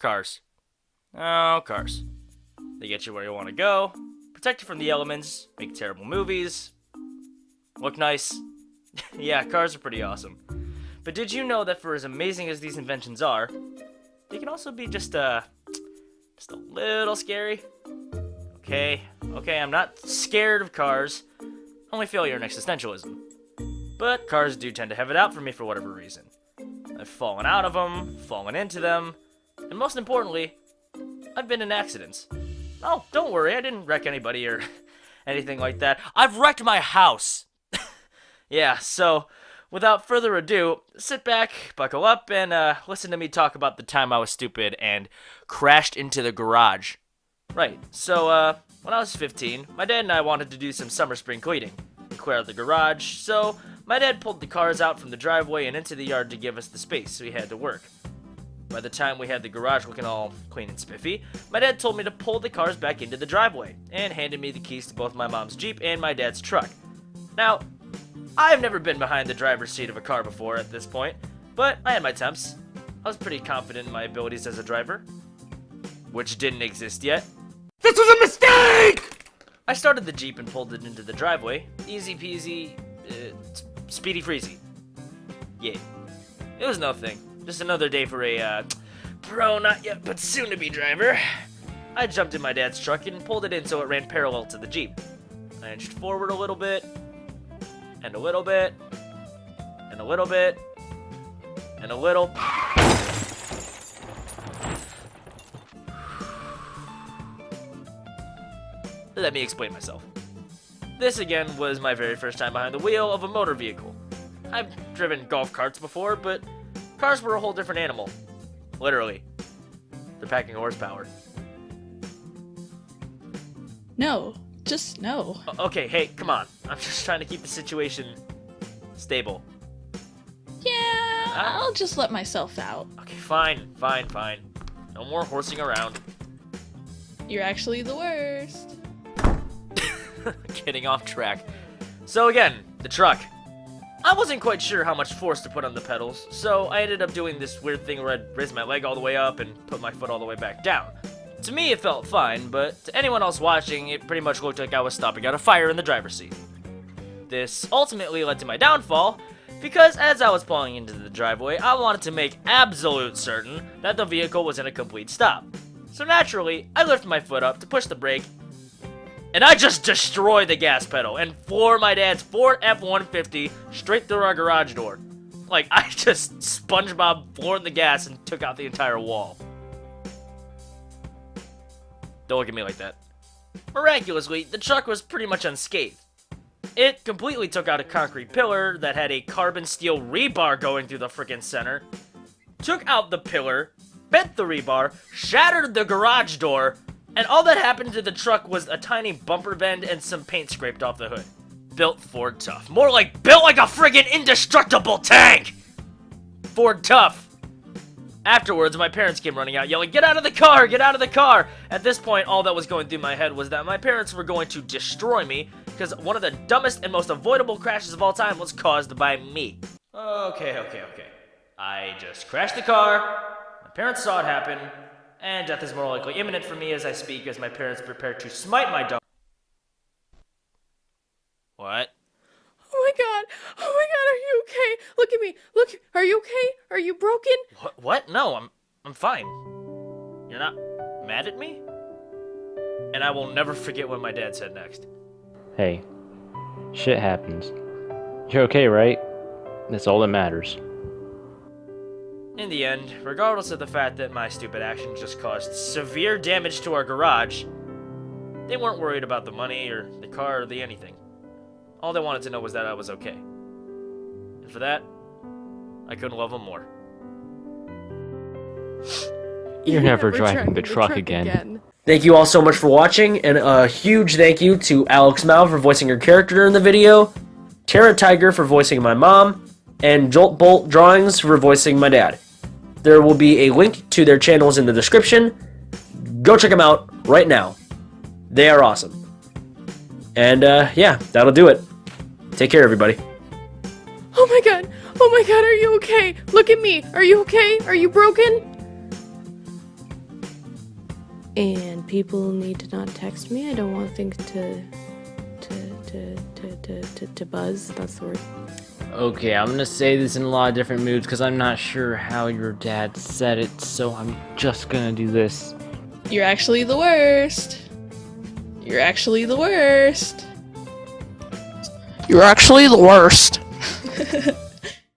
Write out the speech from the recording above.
Cars. Oh, cars. They get you where you want to go, protect you from the elements, make terrible movies, look nice. Yeah, cars are pretty awesome. But did you know that for as amazing as these inventions are, they can also be just a little scary? Okay, I'm not scared of cars, only failure and existentialism. But cars do tend to have it out for me for whatever reason. I've fallen out of them, fallen into them, and most importantly, I've been in accidents. Oh, don't worry, I didn't wreck anybody or anything like that. I've wrecked my house! Yeah, so, without further ado, sit back, buckle up, and listen to me talk about the time I was stupid and crashed into the garage. Right, so, when I was 15, my dad and I wanted to do some summer spring cleaning, clear out the garage, so my dad pulled the cars out from the driveway and into the yard to give us the space so he had to work. By the time we had the garage looking all clean and spiffy, my dad told me to pull the cars back into the driveway and handed me the keys to both my mom's Jeep and my dad's truck. Now, I've never been behind the driver's seat of a car before at this point, but I had my temps. I was pretty confident in my abilities as a driver, which didn't exist yet. This was a mistake! I started the Jeep and pulled it into the driveway. Easy peasy, speedy freezy. Yeah, it was nothing. Just another day for a, pro not yet but soon to be driver. I jumped in my dad's truck and pulled it in so it ran parallel to the Jeep. I inched forward a little bit, and a little bit, and a little bit, and a little. Let me explain myself. This again was my very first time behind the wheel of a motor vehicle. I've driven golf carts before, but cars were a whole different animal. Literally. They're packing horsepower. No, just no. Okay, hey, come on. I'm just trying to keep the situation stable. Yeah, I'll just let myself out. Okay, fine. No more horsing around. You're actually the worst. Getting off track. So again, the truck. I wasn't quite sure how much force to put on the pedals, so I ended up doing this weird thing where I'd raise my leg all the way up and put my foot all the way back down. To me, it felt fine, but to anyone else watching, it pretty much looked like I was stopping out a fire in the driver's seat. This ultimately led to my downfall, because as I was pulling into the driveway, I wanted to make absolute certain that the vehicle was in a complete stop. So naturally, I lifted my foot up to push the brake, and I just destroyed the gas pedal and floored my dad's Ford F-150 straight through our garage door. Like, I just SpongeBob floored the gas and took out the entire wall. Don't look at me like that. Miraculously, the truck was pretty much unscathed. It completely took out a concrete pillar that had a carbon steel rebar going through the frickin' center, took out the pillar, bent the rebar, shattered the garage door, and all that happened to the truck was a tiny bumper bend and some paint scraped off the hood. Built Ford tough. More like built like a friggin' indestructible tank! Ford tough. Afterwards, my parents came running out yelling, "Get out of the car! Get out of the car!" At this point, all that was going through my head was that my parents were going to destroy me because one of the dumbest and most avoidable crashes of all time was caused by me. Okay. I just crashed the car, my parents saw it happen, and death is more likely imminent for me as I speak as my parents prepare to smite my dumb. What? Oh my god, are you okay? Look at me, look, are you okay? Are you broken? What? No, I'm fine. You're not mad at me? And I will never forget what my dad said next. Hey, shit happens. You're okay, right? That's all that matters. In the end, regardless of the fact that my stupid action just caused severe damage to our garage, they weren't worried about the money or the car or the anything. All they wanted to know was that I was okay. And for that, I couldn't love them more. You're never driving the truck again. Thank you all so much for watching, and a huge thank you to Alexzmow for voicing her character in the video, Tera for voicing my mom, and JOLTBOLT Drawings for voicing my dad. There will be a link to their channels in the description. Go check them out right now. They are awesome. And yeah, that'll do it. Take care, everybody. Oh my god, are you okay? Look at me, are you okay? Are you broken? And people need to not text me. I don't want things to buzz. That's the word. Okay, I'm gonna say this in a lot of different moods because I'm not sure how your dad said it, so I'm just gonna do this. You're actually the worst. You're actually the worst. You're actually the worst.